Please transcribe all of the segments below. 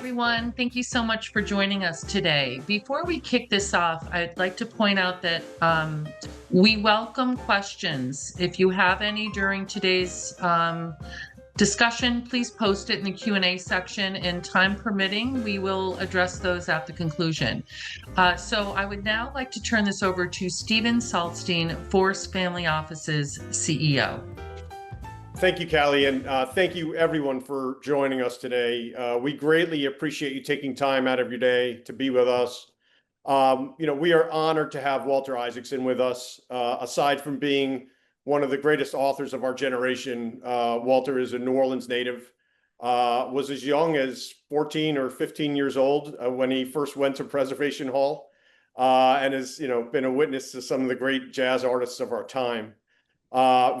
everyone. Thank you so much for joining us today. Before we kick this off, I'd like to point out that we welcome questions. If you have any during today's discussion, please post it in the Q&A section, and time permitting, we will address those at the conclusion. So I would now like to turn this over to Stephen Saltstein, Force Family Office's CEO. Thank you, Callie, and thank you everyone for joining us today. We greatly appreciate you taking time out of your day to be with us. We are honored to have Walter Isaacson with us. Aside from being one of the greatest authors of our generation, Walter is a New Orleans native, was as young as 14 or 15 years old when he first went to Preservation Hall, and has been a witness to some of the great jazz artists of our time.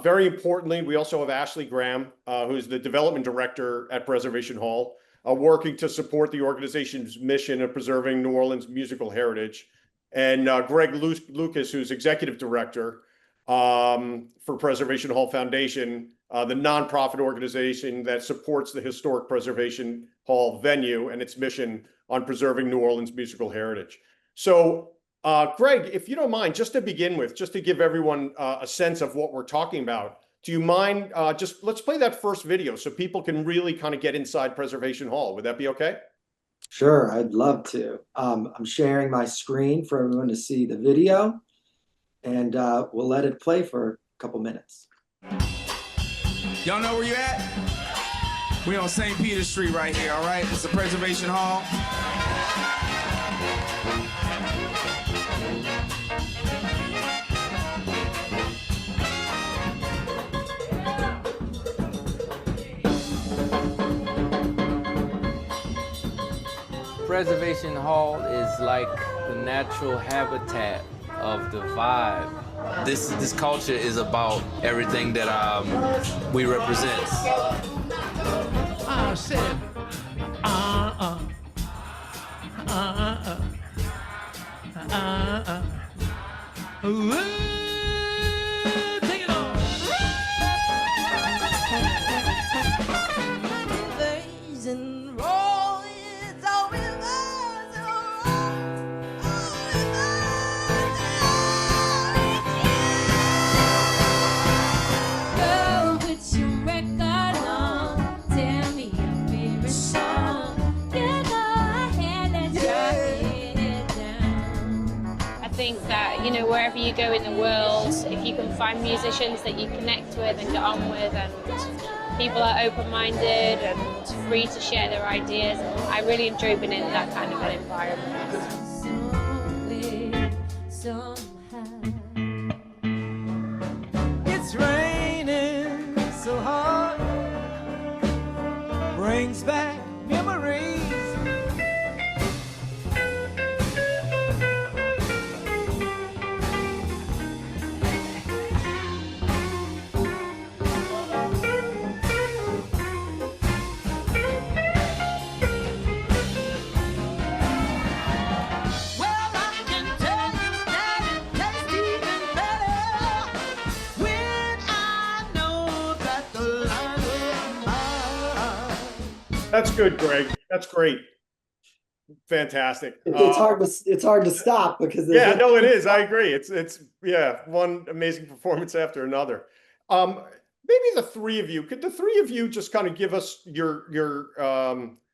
Very importantly, we also have Ashley Graham, who's the development director at Preservation Hall, working to support the organization's mission of preserving New Orleans musical heritage, and Greg Lucas, who's executive director for Preservation Hall Foundation, the nonprofit organization that supports the historic Preservation Hall venue and its mission on preserving New Orleans musical heritage. So Greg, if you don't mind, just to begin with, just to give everyone a sense of what we're talking about, do you mind let's play that first video so people can really kind of get inside Preservation Hall. Would that be okay? Sure, I'd love to. I'm sharing my screen for everyone to see the video, and we'll let it play for a couple minutes. Y'all know where you at? We on St. Peter Street right here, all right? It's the Preservation Hall. Preservation Hall is like the natural habitat of the vibe. This culture is about everything that we represent. I said, take it on. Days and roll, it's always Girl, put your record on. Tell me your favorite song. You know I had that drop it down. I think that, wherever you go in the world, if you can find musicians that you connect with and get on with, and people are open-minded and free to share their ideas, I really enjoy being in that kind of an environment. It's raining so hard, brings back memories. Well, I can tell you that it tastes even better when I know that the line is mine. That's good, Greg. That's great. Fantastic. It's hard to stop because Yeah, no, it is. I agree. It's one amazing performance after another. Maybe the three of you, could the three of you just kind of give us your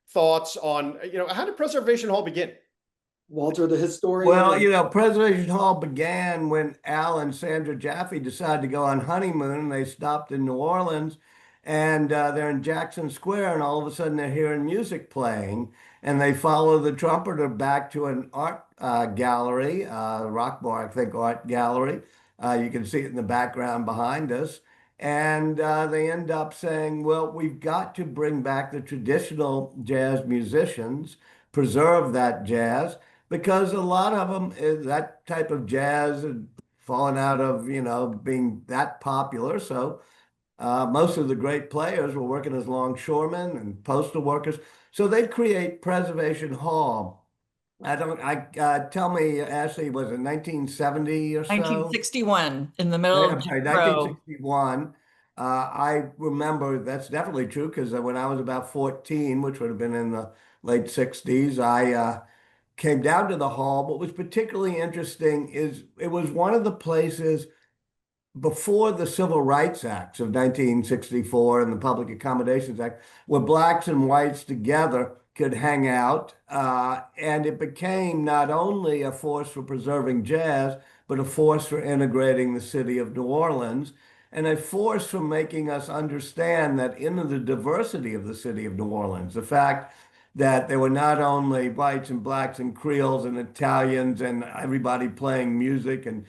thoughts on, how did Preservation Hall begin? Walter, the historian. Well, Preservation Hall began when Allan and Sandra Jaffe decided to go on honeymoon. They stopped in New Orleans, and they're in Jackson Square, and all of a sudden they're hearing music playing, and they follow the trumpeter back to an art gallery, Rock Bar, I think, art gallery. You can see it in the background behind us. And they end up saying, well, we've got to bring back the traditional jazz musicians, preserve that jazz, because a lot of them, that type of jazz had fallen out of, being that popular. So most of the great players were working as longshoremen and postal workers. So they create Preservation Hall. Tell me, Ashley, was it 1970 or so? 1961, in the middle of Jim Crow. 1961. I remember that's definitely true because when I was about 14, which would have been in the late 60s, I came down to the hall. What was particularly interesting is it was one of the places before the Civil Rights Acts of 1964 and the Public Accommodations Act, where blacks and whites together could hang out. And it became not only a force for preserving jazz, but a force for integrating the city of New Orleans, and a force for making us understand that in the diversity of the city of New Orleans, the fact that there were not only whites and blacks and Creoles and Italians and everybody playing music and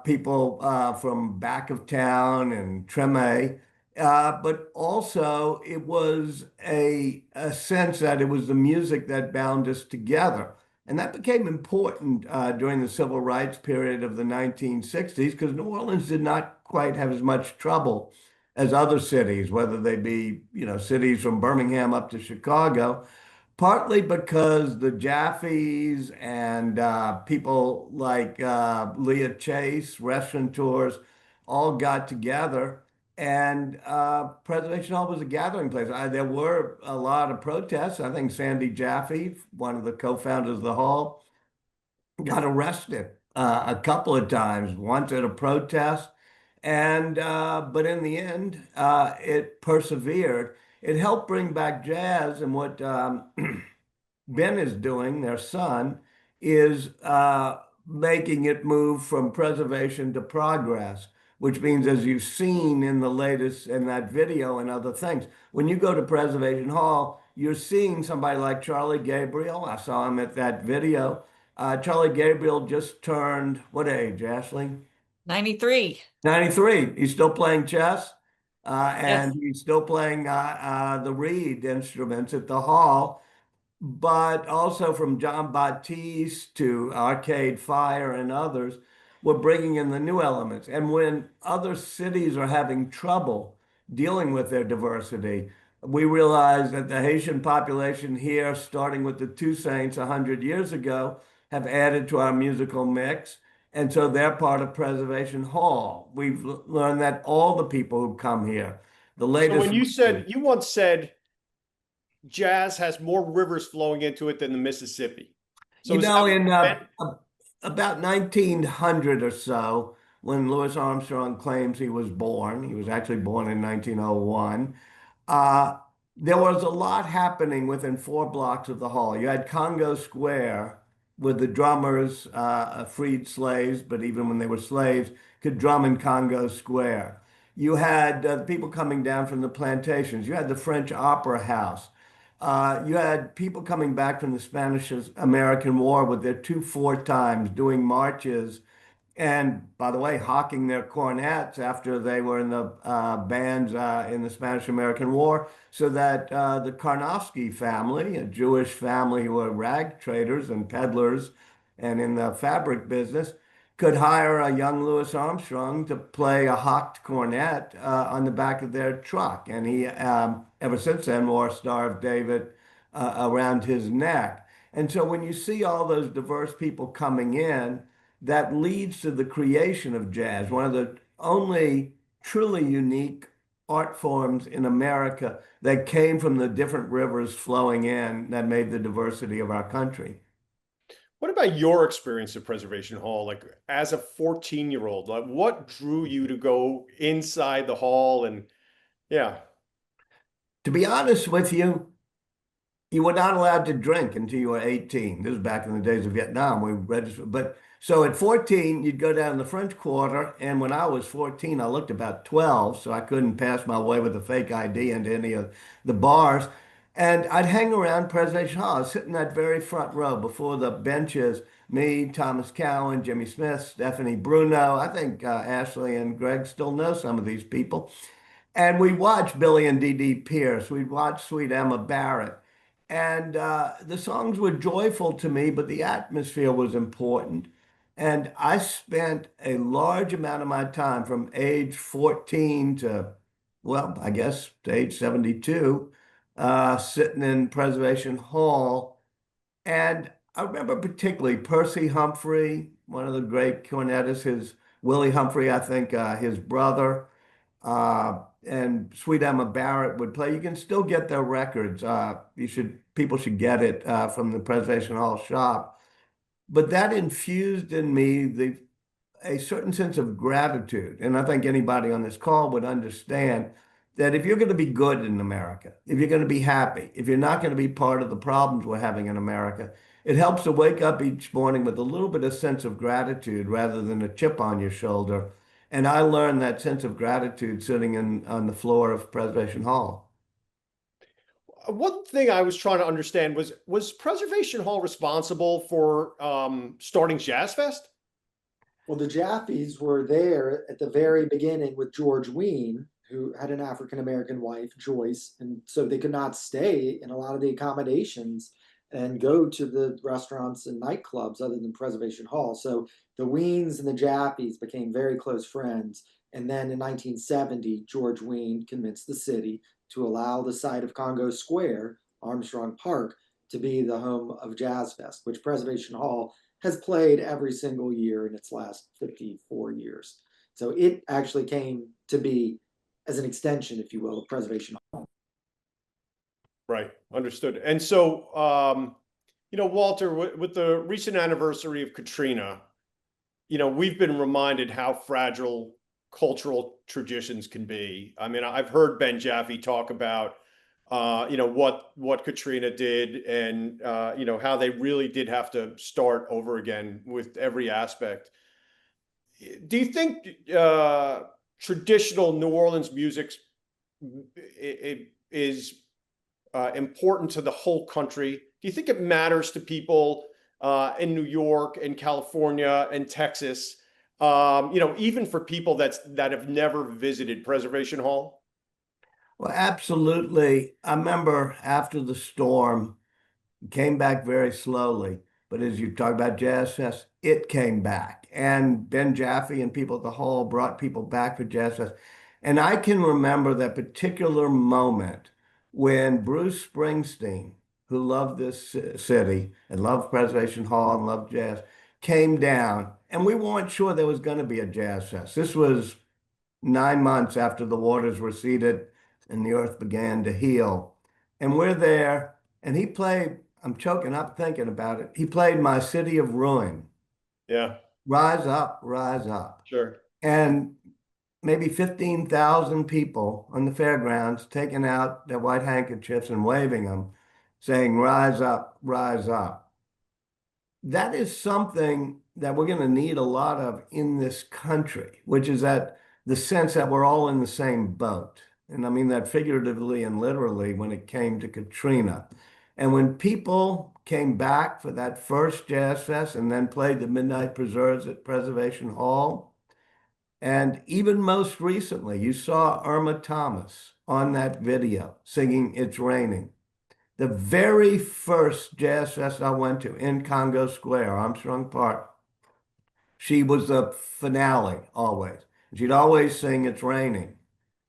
people from back of town and Treme, but also it was a sense that it was the music that bound us together. And that became important during the civil rights period of the 1960s because New Orleans did not quite have as much trouble as other cities, whether they be, cities from Birmingham up to Chicago, partly because the Jaffes and people like Leah Chase, restaurateurs, all got together. And Preservation Hall was a gathering place. There were a lot of protests. I think Sandy Jaffe, one of the co-founders of the hall, got arrested a couple of times, once at a protest. And but in the end, it persevered. It helped bring back jazz, and what Ben is doing, their son, is making it move from preservation to progress, which means, as you've seen in the latest, in that video and other things, when you go to Preservation Hall, you're seeing somebody like Charlie Gabriel. I saw him at that video. Charlie Gabriel just turned, what age, Ashley? 93. 93. He's still playing chess, Yes. and he's still playing the reed instruments at the hall. But also from John Batiste to Arcade Fire and others, we're bringing in the new elements. And when other cities are having trouble dealing with their diversity, we realize that the Haitian population here, starting with the Toussaints 100 years ago, have added to our musical mix. And so they're part of Preservation Hall. We've learned that all the people who come here, the latest. So when you once said jazz has more rivers flowing into it than the Mississippi. So in about 1900 or so, when Louis Armstrong claims he was actually born in 1901, there was a lot happening within 4 blocks of the hall. You had Congo Square, with the drummers, freed slaves, but even when they were slaves, could drum in Congo Square. You had people coming down from the plantations. You had the French Opera House. You had people coming back from the Spanish-American War with their 2/4 times doing marches, and by the way, hawking their cornets after they were in the bands in the Spanish-American War, so that the Karnofsky family, a Jewish family who were rag traders and peddlers and in the fabric business, could hire a young Louis Armstrong to play a hocked cornet on the back of their truck. And he, ever since then, wore a Star of David around his neck. And so when you see all those diverse people coming in, that leads to the creation of jazz, one of the only truly unique art forms in America that came from the different rivers flowing in that made the diversity of our country. What about your experience at Preservation Hall? Like as a 14-year-old, like what drew you to go inside the hall? And yeah. To be honest with you, you were not allowed to drink until you were 18. This was back in the days of Vietnam. We registered, but so at 14, you'd go down the French Quarter, and when I was 14, I looked about 12, so I couldn't pass my way with a fake ID into any of the bars. And I'd hang around Preservation Hall, sit in that very front row before the benches, me, Thomas Cowan, Jimmy Smith, Stephanie Bruno. I think Ashley and Greg still know some of these people. And we watched Billy and Dee Dee Pierce. We'd watch Sweet Emma Barrett. And the songs were joyful to me, but the atmosphere was important. And I spent a large amount of my time from age 14 to, well, I guess to age 72, sitting in Preservation Hall. And I remember particularly Percy Humphrey, one of the great cornetists, Willie Humphrey, I think his brother, and Sweet Emma Barrett would play. You can still get their records. People should get it from the Preservation Hall shop. But that infused in me a certain sense of gratitude. And I think anybody on this call would understand that if you're going to be good in America, if you're going to be happy, if you're not going to be part of the problems we're having in America, it helps to wake up each morning with a little bit of sense of gratitude rather than a chip on your shoulder. And I learned that sense of gratitude sitting on the floor of Preservation Hall. One thing I was trying to understand was Preservation Hall responsible for starting Jazz Fest? Well, the Jaffes were there at the very beginning with George Wein, who had an African-American wife, Joyce, and so they could not stay in a lot of the accommodations and go to the restaurants and nightclubs other than Preservation Hall. So the Weins and the Jaffes became very close friends. And then in 1970, George Wein convinced the city to allow the site of Congo Square, Armstrong Park, to be the home of Jazz Fest, which Preservation Hall has played every single year in its last 54 years. So it actually came to be as an extension, if you will, of Preservation Hall. Right, understood. And so, Walter, with the recent anniversary of Katrina, we've been reminded how fragile cultural traditions can be. I mean, I've heard Ben Jaffe talk about, what Katrina did and, how they really did have to start over again with every aspect. Do you think traditional New Orleans music is important to the whole country? Do you think it matters to people in New York and California and Texas, even for people that have never visited Preservation Hall? Well, absolutely. I remember after the storm, it came back very slowly. But as you talk about Jazz Fest, it came back. And Ben Jaffe and people at the Hall brought people back for Jazz Fest. And I can remember that particular moment when Bruce Springsteen, who loved this city and loved Preservation Hall and loved jazz, came down. And we weren't sure there was going to be a Jazz Fest. This was 9 months after the waters receded and the earth began to heal. And we're there, and he played, I'm choking up thinking about it. He played My City of Ruin. Yeah. Rise up, rise up. Sure. And maybe 15,000 people on the fairgrounds taking out their white handkerchiefs and waving them, saying, rise up, rise up. That is something that we're going to need a lot of in this country, which is that the sense that we're all in the same boat. And I mean that figuratively and literally when it came to Katrina. And when people came back for that first Jazz Fest and then played the Midnight Preserves at Preservation Hall, and even most recently, you saw Irma Thomas on that video singing It's Raining. The very first Jazz Fest I went to in Congo Square, Armstrong Park, she was the finale always. She'd always sing It's Raining.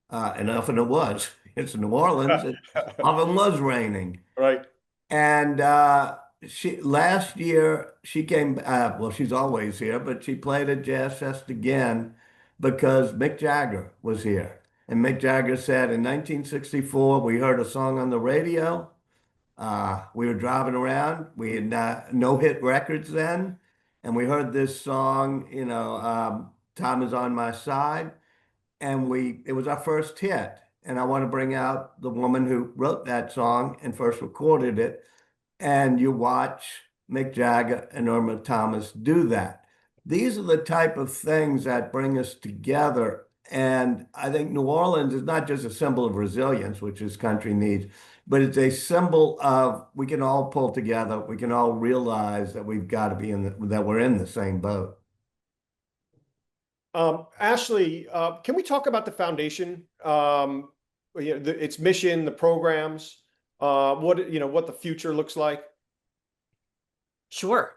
And often it was. It's New Orleans. It often was raining. Right. And last year she came, well, she's always here, but she played at Jazz Fest again because Mick Jagger was here. And Mick Jagger said in 1964, we heard a song on the radio. We were driving around. We had no hit records then. And we heard this song, Time Is On My Side. And it was our first hit. And I want to bring out the woman who wrote that song and first recorded it. And you watch Mick Jagger and Irma Thomas do that. These are the type of things that bring us together. And I think New Orleans is not just a symbol of resilience, which this country needs, but it's a symbol of we can all pull together. We can all realize that we've got to be that we're in the same boat. Ashley, can we talk about the foundation? Its mission, the programs, what the future looks like? Sure.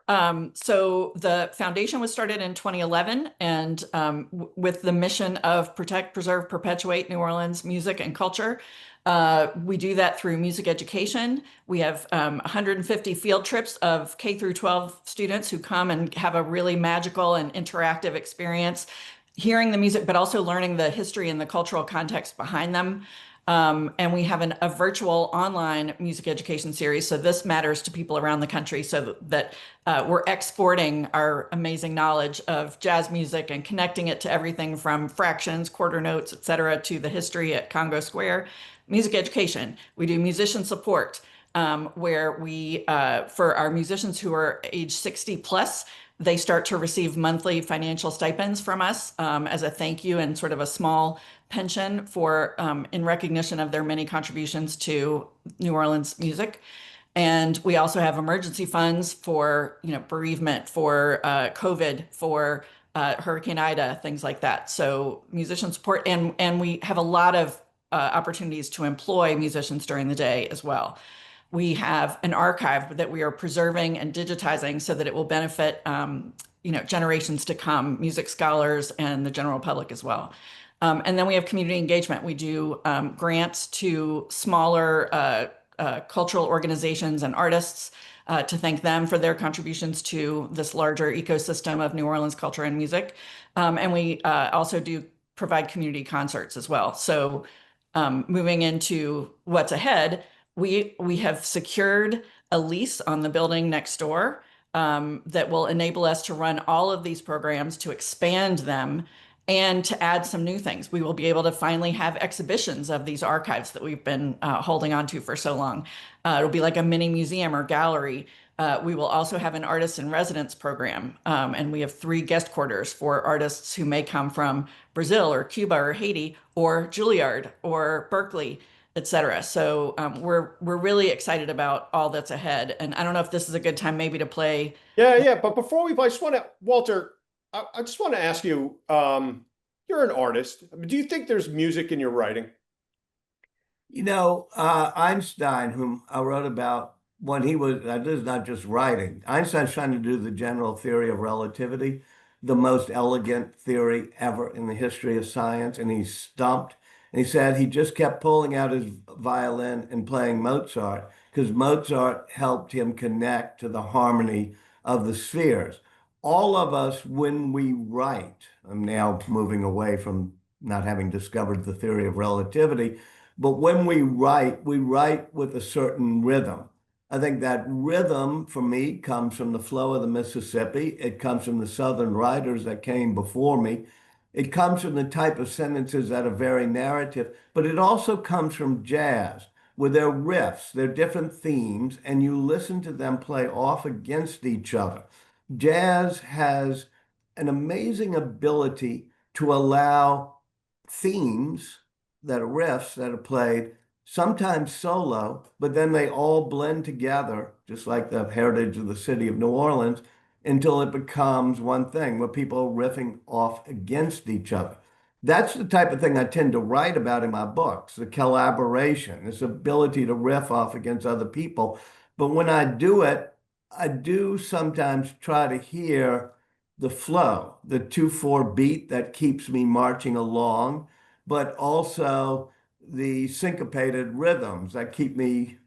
So the foundation was started in 2011 and with the mission of protect, preserve, perpetuate New Orleans music and culture. We do that through music education. We have 150 field trips of K through 12 students who come and have a really magical and interactive experience hearing the music, but also learning the history and the cultural context behind them. And we have a virtual online music education series. So this matters to people around the country, so that we're exporting our amazing knowledge of jazz music and connecting it to everything from fractions, quarter notes, et cetera, to the history at Congo Square. Music education. We do musician support, where we, for our musicians who are age 60 plus, they start to receive monthly financial stipends from us as a thank you and sort of a small pension for in recognition of their many contributions to New Orleans music. And we also have emergency funds for, bereavement, for COVID, for Hurricane Ida, things like that. So musician support, and we have a lot of opportunities to employ musicians during the day as well. We have an archive that we are preserving and digitizing so that it will benefit, generations to come, music scholars and the general public as well. And then we have community engagement. We do grants to smaller cultural organizations and artists to thank them for their contributions to this larger ecosystem of New Orleans culture and music. And we also do provide community concerts as well. So moving into what's ahead, we have secured a lease on the building next door that will enable us to run all of these programs, to expand them, and to add some new things. We will be able to finally have exhibitions of these archives that we've been holding on to for so long. It'll be like a mini museum or gallery. We will also have an artist in residence program. And we have 3 guest quarters for artists who may come from Brazil or Cuba or Haiti or Juilliard or Berkeley, et cetera. So we're really excited about all that's ahead. And I don't know if this is a good time maybe to play. Yeah. But before we play, I just want to, Walter, I just want to ask you, you're an artist. Do you think there's music in your writing? Einstein, whom I wrote about when he was, this is not just writing. Einstein's trying to do the general theory of relativity, the most elegant theory ever in the history of science. And he's stumped. And he said he just kept pulling out his violin and playing Mozart because Mozart helped him connect to the harmony of the spheres. All of us, when we write, I'm now moving away from not having discovered the theory of relativity, but when we write with a certain rhythm. I think that rhythm for me comes from the flow of the Mississippi. It comes from the Southern writers that came before me. It comes from the type of sentences that are very narrative, but it also comes from jazz, where they're riffs, they're different themes, and you listen to them play off against each other. Jazz has an amazing ability to allow themes that are riffs that are played, sometimes solo, but then they all blend together, just like the heritage of the city of New Orleans, until it becomes one thing where people are riffing off against each other. That's the type of thing I tend to write about in my books, the collaboration, this ability to riff off against other people. But when I do it, I do sometimes try to hear the flow, the 2/4 beat that keeps me marching along, but also the syncopated rhythms that keep me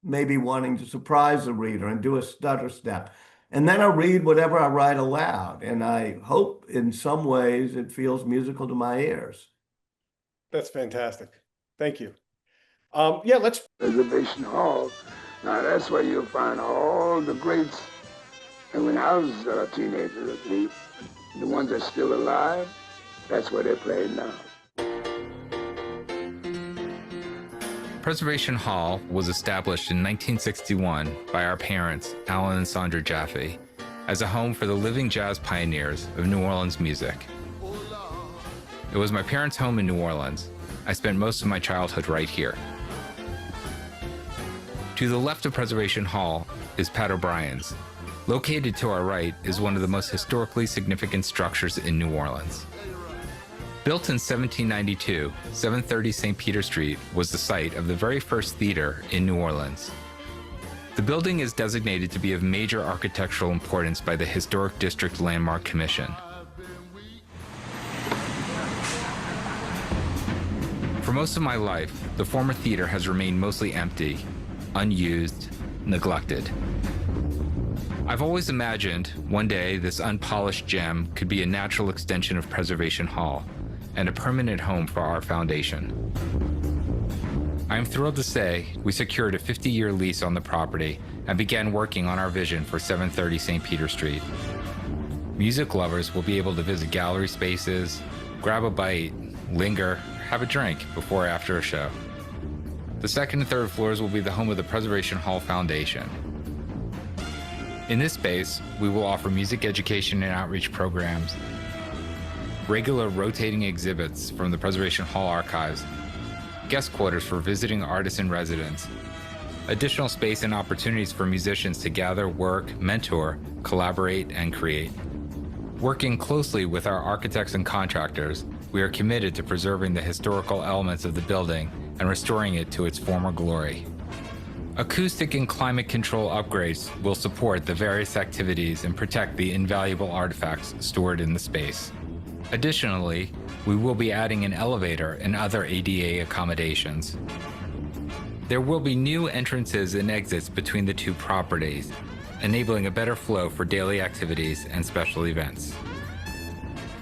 maybe wanting to surprise the reader and do a stutter step. And then I read whatever I write aloud, and I hope in some ways it feels musical to my ears. That's fantastic. Thank you. Let's. Preservation Hall. Now that's where you'll find all the greats. And when I was a teenager, the ones that are still alive, that's where they're playing now. Preservation Hall was established in 1961 by our parents, Allan and Sandra Jaffe, as a home for the living jazz pioneers of New Orleans music. It was my parents' home in New Orleans. I spent most of my childhood right here. To the left of Preservation Hall is Pat O'Brien's. Located to our right is one of the most historically significant structures in New Orleans. Built in 1792, 730 St. Peter Street was the site of the very first theater in New Orleans. The building is designated to be of major architectural importance by the Historic District Landmark Commission. For most of my life, the former theater has remained mostly empty, unused, neglected. I've always imagined one day this unpolished gem could be a natural extension of Preservation Hall and a permanent home for our foundation. I am thrilled to say we secured a 50-year lease on the property and began working on our vision for 730 St. Peter Street. Music lovers will be able to visit gallery spaces, grab a bite, linger, have a drink before or after a show. The second and third floors will be the home of the Preservation Hall Foundation. In this space, we will offer music education and outreach programs, regular rotating exhibits from the Preservation Hall archives, guest quarters for visiting artists and residents, additional space and opportunities for musicians to gather, work, mentor, collaborate, and create. Working closely with our architects and contractors, we are committed to preserving the historical elements of the building and restoring it to its former glory. Acoustic and climate control upgrades will support the various activities and protect the invaluable artifacts stored in the space. Additionally, we will be adding an elevator and other ADA accommodations. There will be new entrances and exits between the two properties, enabling a better flow for daily activities and special events.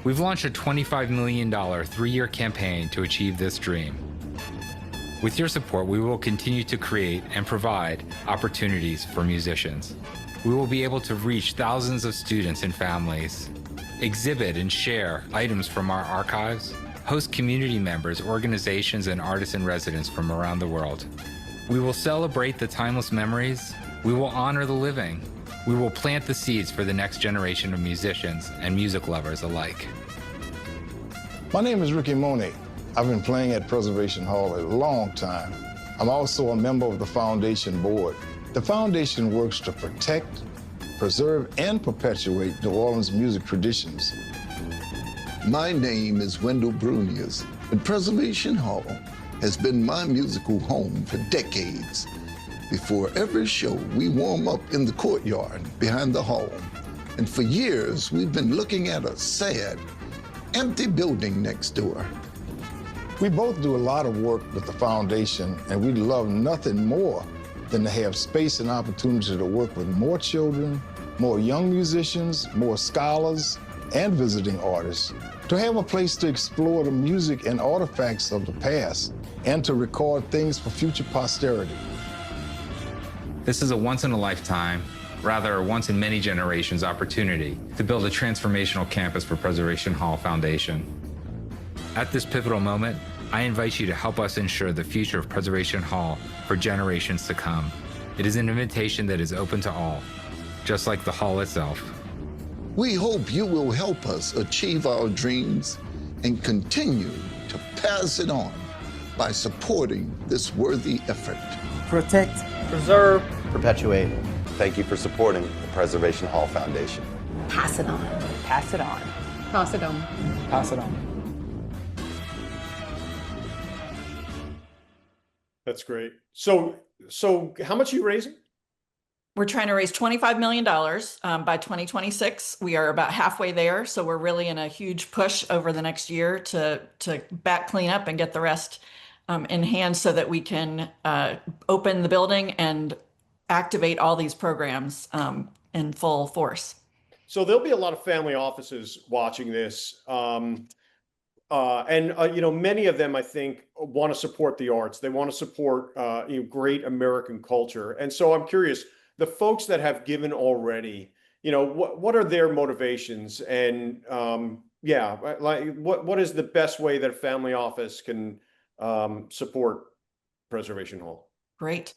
We've launched a $25 million three-year campaign to achieve this dream. With your support, we will continue to create and provide opportunities for musicians. We will be able to reach thousands of students and families, exhibit and share items from our archives, host community members, organizations, and artists and residents from around the world. We will celebrate the timeless memories. We will honor the living. We will plant the seeds for the next generation of musicians and music lovers alike. My name is Ricky Monet. I've been playing at Preservation Hall a long time. I'm also a member of the Foundation Board. The Foundation works to protect, preserve, and perpetuate New Orleans music traditions. My name is Wendell Brunius, and Preservation Hall has been my musical home for decades. Before every show, we warm up in the courtyard behind the hall. And for years, we've been looking at a sad, empty building next door. We both do a lot of work with the foundation, and we'd love nothing more than to have space and opportunity to work with more children, more young musicians, more scholars, and visiting artists, to have a place to explore the music and artifacts of the past, and to record things for future posterity. This is a once-in-a-lifetime, rather a once-in-many-generations opportunity to build a transformational campus for Preservation Hall Foundation. At this pivotal moment, I invite you to help us ensure the future of Preservation Hall for generations to come. It is an invitation that is open to all, just like the hall itself. We hope you will help us achieve our dreams and continue to pass it on by supporting this worthy effort. Protect, preserve, perpetuate. Thank you for supporting the Preservation Hall Foundation. Pass it on. Pass it on. Pass it on. Pass it on. That's great. So how much are you raising? We're trying to raise $25 million by 2026. We are about halfway there. So we're really in a huge push over the next year to back clean up and get the rest in hand so that we can open the building and activate all these programs in full force. So there'll be a lot of family offices watching this. Many of them, I think, want to support the arts. They want to support great American culture. And so I'm curious, the folks that have given already, what are their motivations? And what is the best way that a family office can support Preservation Hall? Great.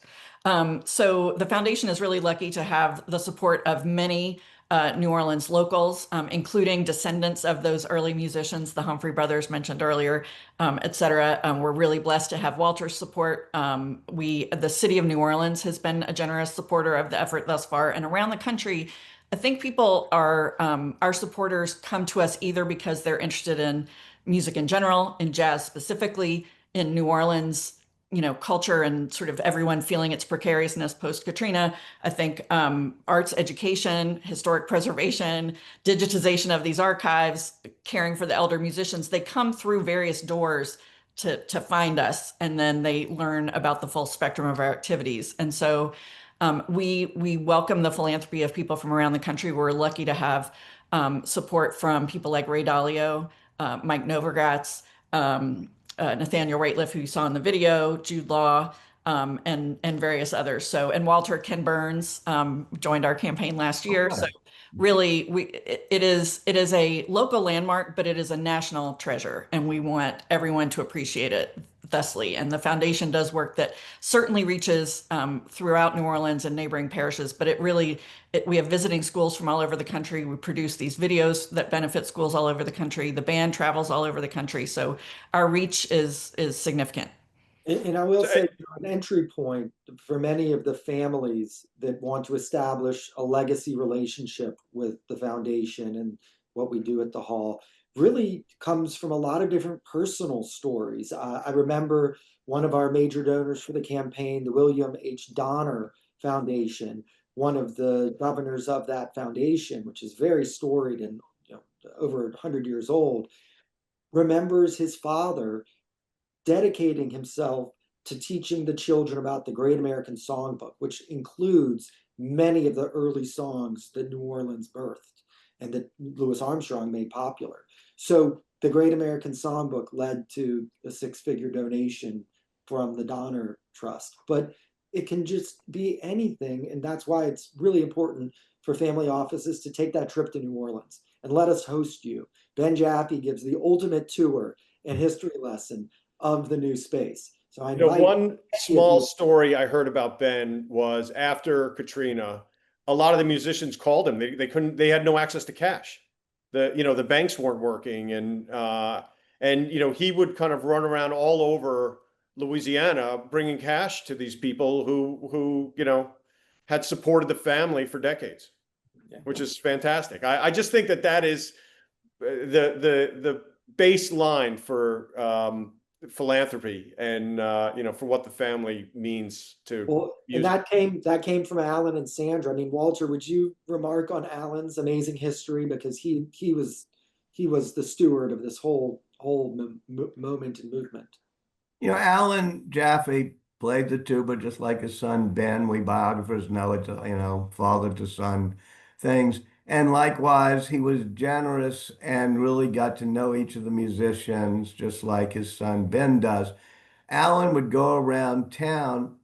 So the foundation is really lucky to have the support of many New Orleans locals, including descendants of those early musicians, the Humphrey brothers mentioned earlier, et cetera. We're really blessed to have Walter's support. The city of New Orleans has been a generous supporter of the effort thus far, and around the country, I think people are, our supporters come to us either because they're interested in music in general, in jazz specifically, in New Orleans, culture and sort of everyone feeling its precariousness post-Katrina. I think arts education, historic preservation, digitization of these archives, caring for the elder musicians, they come through various doors to find us, and then they learn about the full spectrum of our activities. And so We welcome the philanthropy of people from around the country. We're lucky to have support from people like Ray Dalio, Mike Novogratz, Nathaniel Rateliff, who you saw in the video, Jude Law, and various others. So, and Walter Ken Burns joined our campaign last year. So really, it is a local landmark, but it is a national treasure, and we want everyone to appreciate it thusly. And the foundation does work that certainly reaches throughout New Orleans and neighboring parishes, but we have visiting schools from all over the country. We produce these videos that benefit schools all over the country. The band travels all over the country, so our reach is significant. And I will say, an entry point for many of the families that want to establish a legacy relationship with the foundation and what we do at the hall really comes from a lot of different personal stories. I remember one of our major donors for the campaign, the William H. Donner Foundation, one of the governors of that foundation, which is very storied and over 100 years old, remembers his father dedicating himself to teaching the children about the Great American Songbook, which includes many of the early songs that New Orleans birthed and that Louis Armstrong made popular. So the Great American Songbook led to a 6-figure donation from the Donner Trust. But it can just be anything, and that's why it's really important for family offices to take that trip to New Orleans and let us host you. Ben Jaffe gives the ultimate tour and history lesson of the new space. So I invite one small story I heard about Ben was after Katrina, a lot of the musicians called him. They had no access to cash. The banks weren't working, and he would kind of run around all over Louisiana bringing cash to these people who had supported the family for decades, which is fantastic. I just think that is the baseline for philanthropy and for what the family means to. Well, and that came from Allan and Sandra. I mean, Walter, would you remark on Allan's amazing history, because he was the steward of this whole moment and movement. Allan Jaffe played the tuba just like his son Ben. We biographers know it's father to son things. And likewise, he was generous and really got to know each of the musicians just like his son Ben does. Allan would go around town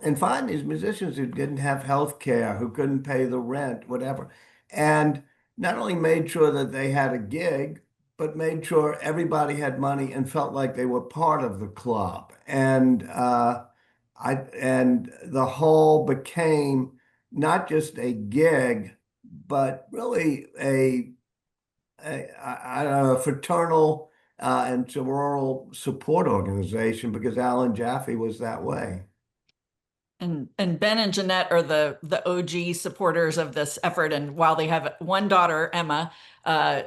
and find these musicians who didn't have health care, who couldn't pay the rent, whatever. And not only made sure that they had a gig, but made sure everybody had money and felt like they were part of the club. And the whole became not just a gig, but really a fraternal and sororal support organization, because Allan Jaffe was that way. And Ben and Jeanette are the OG supporters of this effort. And while they have one daughter, Emma,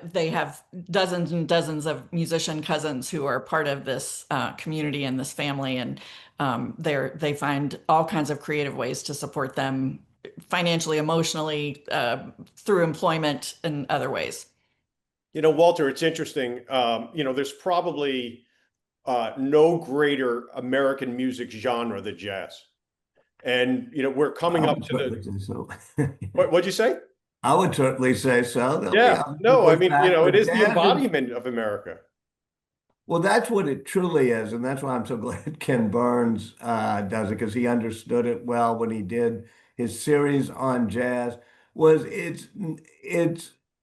they have dozens and dozens of musician cousins who are part of this community and this family. And they find all kinds of creative ways to support them financially, emotionally, through employment and other ways. Walter, it's interesting. There's probably no greater American music genre than jazz. And, we're coming up to the, what'd you say? I would certainly say so. Yeah, no, I mean, it is the embodiment of America. Well, that's what it truly is. And that's why I'm so glad Ken Burns does it, because he understood it well when he did his series on jazz. It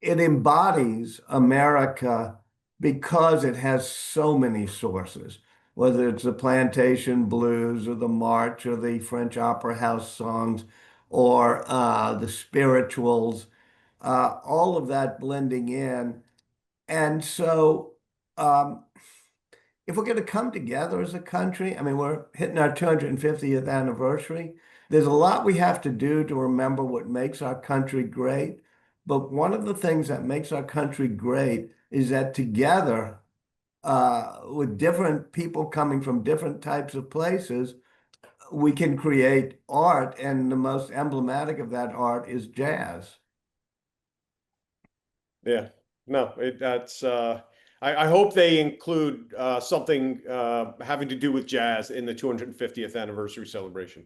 embodies America because it has so many sources, whether it's the plantation blues or the march or the French opera house songs or the spirituals, all of that blending in. And so if we're going to come together as a country, I mean, we're hitting our 250th anniversary. There's a lot we have to do to remember what makes our country great. But one of the things that makes our country great is that together, with different people coming from different types of places, we can create art. And the most emblematic of that art is jazz. Yeah, no, that's, I hope they include something having to do with jazz in the 250th anniversary celebration.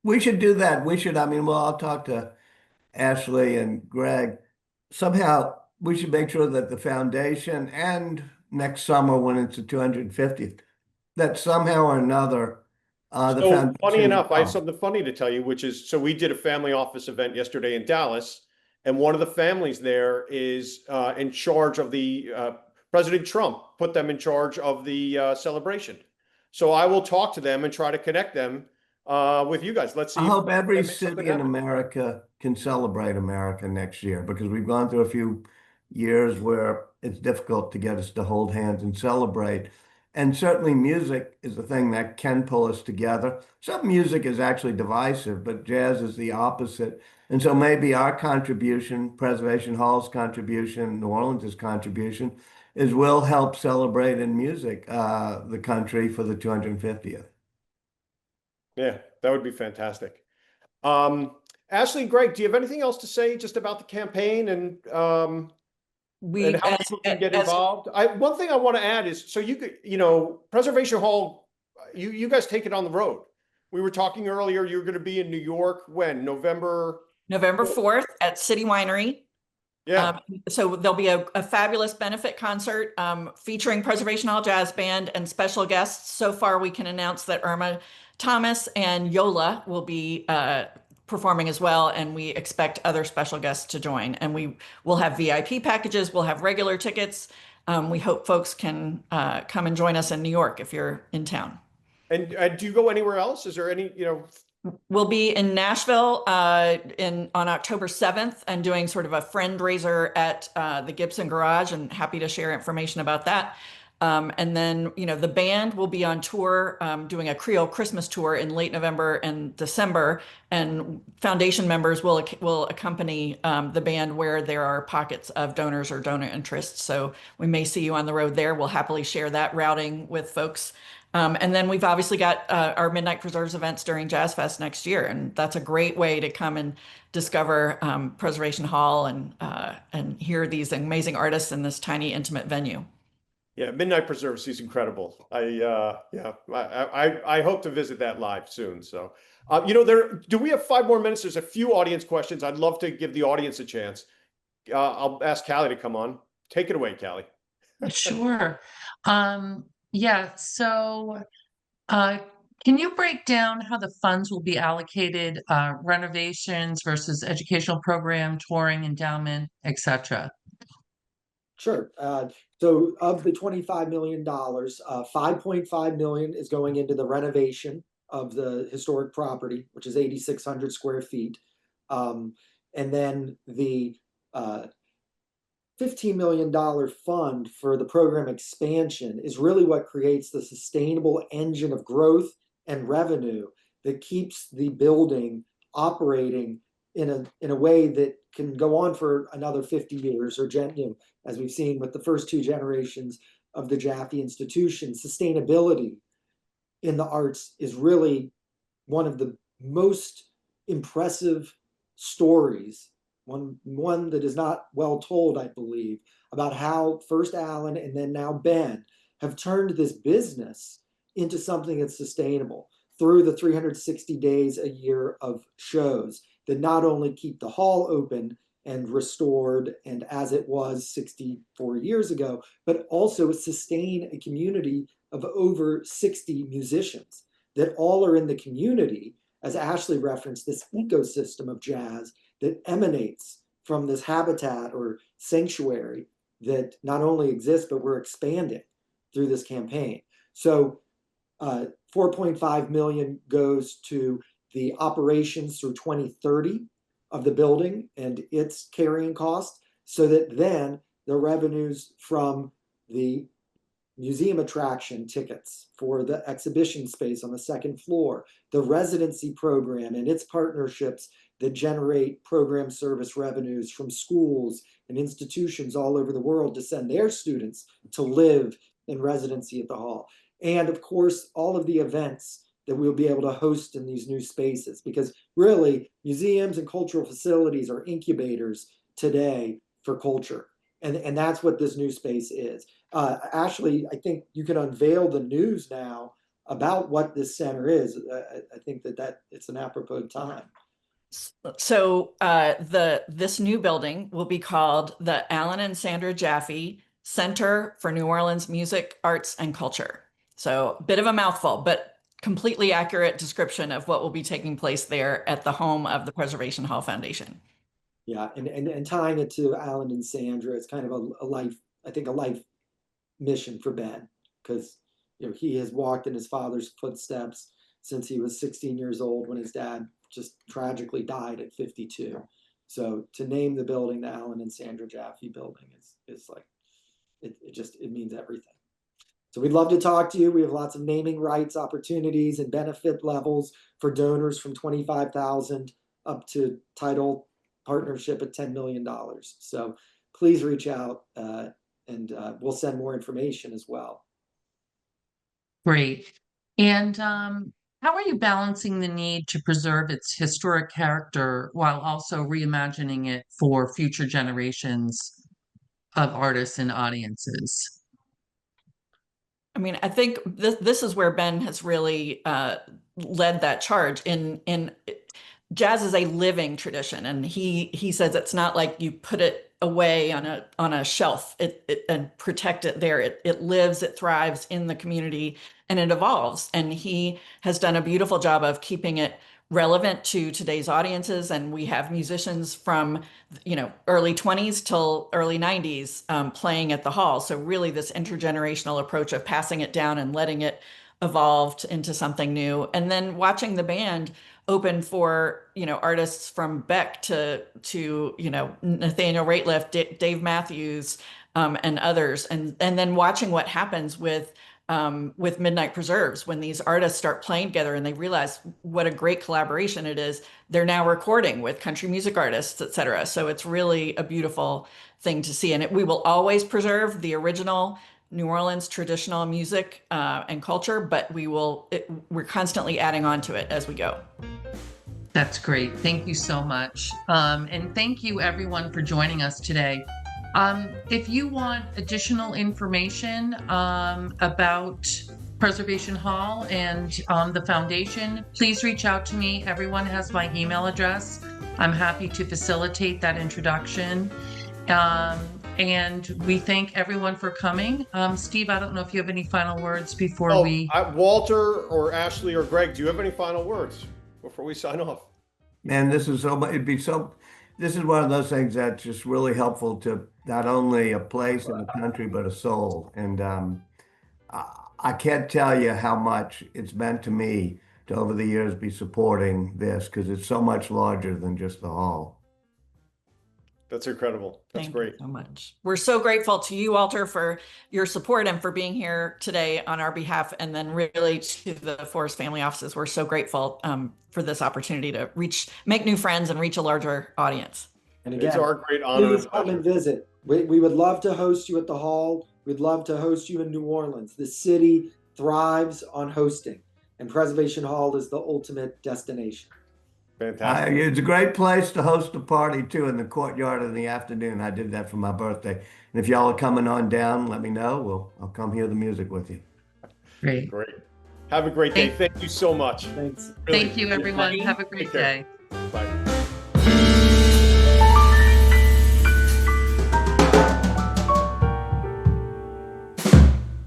We should do that. We should, I mean, well, I'll talk to Ashley and Greg. Somehow we should make sure that the foundation and next summer when it's the 250th, that somehow or another, the So foundation. funny enough, I have something funny to tell you, which is, so we did a family office event yesterday in Dallas, and one of the families there is in charge of the President Trump put them in charge of the celebration. So I will talk to them and try to connect them with you guys. Let's see. I hope every make something city in happen. America can celebrate America next year, because we've gone through a few years where it's difficult to get us to hold hands and celebrate. And certainly music is the thing that can pull us together. Some music is actually divisive, but jazz is the opposite. And so maybe our contribution, Preservation Hall's contribution, New Orleans' contribution, is we'll help celebrate in music the country for the 250th. Yeah, that would be fantastic. Ashley and Greg, do you have anything else to say just about the campaign and how people can get involved? One thing I want to add is, so you could, Preservation Hall, you guys take it on the road. We were talking earlier, you're going to be in New York when? November 4th at City Winery. Yeah. So there'll be a fabulous benefit concert featuring Preservation Hall Jazz Band and special guests. So far, we can announce that Irma Thomas and Yola will be performing as well, and we expect other special guests to join. And we will have VIP packages, we'll have regular tickets. We hope folks can come and join us in New York if you're in town. And do you go anywhere else? Is there any, We'll be in Nashville on October 7th and doing sort of a friend-raiser at the Gibson Garage, and happy to share information about that. And then, the band will be on tour doing a Creole Christmas tour in late November and December, and foundation members will accompany the band where there are pockets of donors or donor interests. So we may see you on the road there. We'll happily share that routing with folks. And then we've obviously got our Midnight Preserves events during Jazz Fest next year, and that's a great way to come and discover Preservation Hall and hear these amazing artists in this tiny, intimate venue. Yeah, Midnight Preserves is incredible. I hope to visit that live soon. So, do we have 5 more minutes? There's a few audience questions. I'd love to give the audience a chance. I'll ask Callie to come on. Take it away, Callie. Sure. Yeah. So, can you break down how the funds will be allocated, renovations versus educational program, touring, endowment, etc.? Sure. So of the $25 million, $5.5 million is going into the renovation of the historic property, which is 8,600 square feet. And then the $15 million fund for the program expansion is really what creates the sustainable engine of growth and revenue that keeps the building operating in a way that can go on for another 50 years, or as we've seen with the first 2 generations of the Jaffe institution. Sustainability in the arts is really one of the most impressive stories, one that is not well told, I believe, about how first Allan and then now Ben have turned this business into something that's sustainable through the 360 days a year of shows that not only keep the hall open and restored and as it was 64 years ago, but also sustain a community of over 60 musicians that all are in the community, as Ashley referenced, this ecosystem of jazz that emanates from this habitat or sanctuary that not only exists, but we're expanding through this campaign. So 4.5 million goes to the operations through 2030 of the building and its carrying cost, so that then the revenues from the museum attraction tickets for the exhibition space on the 2nd floor, the residency program and its partnerships that generate program service revenues from schools and institutions all over the world to send their students to live in residency at the hall. And of course, all of the events that we'll be able to host in these new spaces, because really museums and cultural facilities are incubators today for culture. And that's what this new space is. Ashley, I think you can unveil the news now about what this center is, I think that it's an apropos time. So this new building will be called the Allan and Sandra Jaffe Center for New Orleans Music, Arts, and Culture. So a bit of a mouthful, but completely accurate description of what will be taking place there at the home of the Preservation Hall Foundation. Yeah, and tying it to Allan and Sandra, it's kind of a life, I think, a life mission for Ben, because he has walked in his father's footsteps since he was 16 years old when his dad just tragically died at 52. So to name the building the Allan and Sandra Jaffe building is like, it means everything. So we'd love to talk to you. We have lots of naming rights opportunities and benefit levels for donors from $25,000 up to title partnership at $10 million. So please reach out and we'll send more information as well. Great. And how are you balancing the need to preserve its historic character while also reimagining it for future generations of artists and audiences? I mean, I think this is where Ben has really led that charge. In jazz is a living tradition, and he says it's not like you put it away on a shelf and protect it there. It lives, it thrives in the community, and it evolves. And he has done a beautiful job of keeping it relevant to today's audiences. And we have musicians from early 20s till early 90s playing at the hall. So really this intergenerational approach of passing it down and letting it evolve into something new. And then watching the band open for artists from Beck to Nathaniel Rateliff, Dave Matthews, and others, and then watching what happens with Midnight Preserves when these artists start playing together and they realize what a great collaboration it is. They're now recording with country music artists, etc. So it's really a beautiful thing to see, and we will always preserve the original New Orleans traditional music and culture, but we're constantly adding on to it as we go. That's great. Thank you so much. And thank you everyone for joining us today. If you want additional information about Preservation Hall and the foundation, please reach out to me. Everyone has my email address. I'm happy to facilitate that introduction. And we thank everyone for coming. Steve, I don't know if you have any final words before Walter or Ashley or Greg, do you have any final words before we sign off? Man, this is one of those things that's just really helpful to not only a place in the country, but a soul. And I can't tell you how much it's meant to me to over the years be supporting this, because it's so much larger than just the hall. That's incredible. That's great. Thank you so much. We're so grateful to you, Walter, for your support and for being here today on our behalf. And then really to the Forrest family offices, we're so grateful for this opportunity to make new friends and reach a larger audience. And again, it's our great honor. Please come and visit. We would love to host you at the hall. We'd love to host you in New Orleans. The city thrives on hosting, and Preservation Hall is the ultimate destination. Fantastic. It's a great place to host a party too, in the courtyard in the afternoon. I did that for my birthday. And if y'all are coming on down, let me know. I'll come hear the music with you. Great. Have a great day. Thank you so much. Thanks. Really. Thank you, everyone. Have a great day.